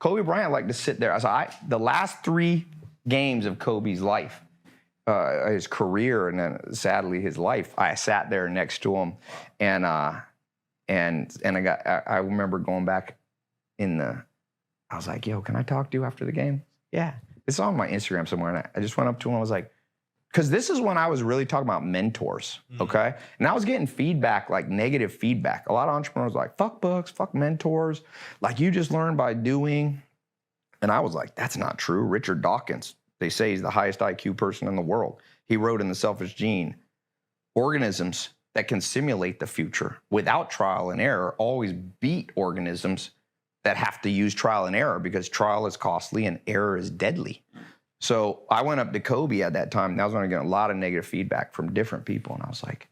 Kobe Bryant liked to sit there. The last 3 games of Kobe's life, his career, and then sadly his life, I sat there next to him, and I remember going back I was like, yo, can I talk to you after the game? Yeah. It's on my Instagram somewhere, and I just went up to him and I was like, because this is when I was really talking about mentors, okay? And I was getting feedback, like negative feedback. A lot of entrepreneurs were like, fuck books, fuck mentors. Like, you just learn by doing. And I was like, that's not true. Richard Dawkins, they say he's the highest IQ person in the world. He wrote in The Selfish Gene, organisms that can simulate the future without trial and error always beat organisms that have to use trial and error, because trial is costly and error is deadly. So I went up to Kobe at that time, and I was going to get a lot of negative feedback from different people. And I was like,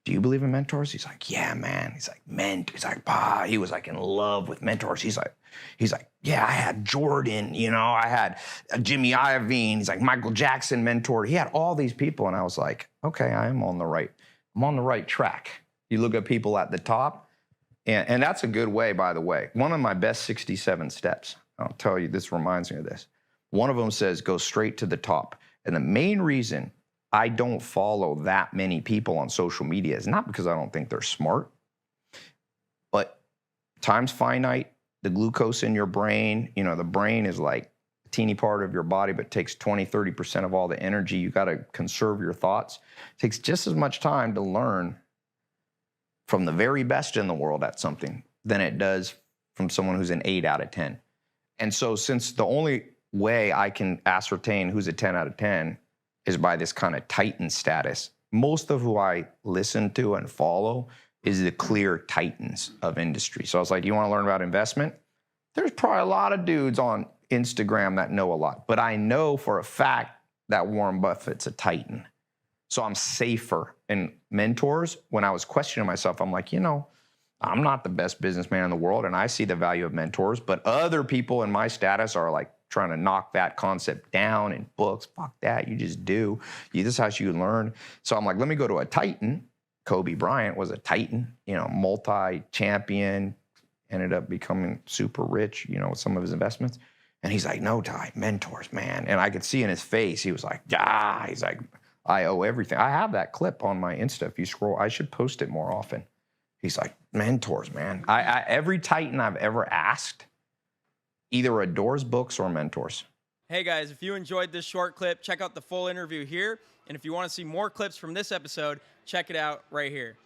do you believe in mentors? He's like, yeah, man. He's like, He's like, bah. He was like in love with mentors. He's like, yeah, I had Jordan, I had Jimmy Iovine. He's like, Michael Jackson mentor. He had all these people. And I was like, okay, I'm on the right track. You look at people at the top, and that's a good way, by the way. One of my best 67 steps, I'll tell you, this reminds me of this. One of them says, go straight to the top. And the main reason I don't follow that many people on social media is not because I don't think they're smart, but time's finite. The glucose in your brain, the brain is like a teeny part of your body, but takes 20, 30% of all the energy. You got to conserve your thoughts. It takes just as much time to learn from the very best in the world at something than it does from someone who's an 8 out of 10. And so since the only way I can ascertain who's a 10 out of 10 is by this kind of titan status, most of who I listen to and follow is the clear titans of industry. So I was like, do you want to learn about investment? There's probably a lot of dudes on Instagram that know a lot, but I know for a fact that Warren Buffett's a titan. So I'm safer. And mentors, when I was questioning myself, I'm like, I'm not the best businessman in the world, and I see the value of mentors, but other people in my status are like trying to knock that concept down in books. Fuck that, you just do. This is how you learn. So I'm like, let me go to a titan. Kobe Bryant was a titan, multi-champion, ended up becoming super rich, with some of his investments. And he's like, no, Tai, mentors, man. And I could see in his face, he was like, he's like, I owe everything. I have that clip on my Insta. If you scroll, I should post it more often. He's like, mentors, man. Every titan I've ever asked either adores books or mentors. Hey guys, if you enjoyed this short clip, check out the full interview here. And if you want to see more clips from this episode, check it out right here.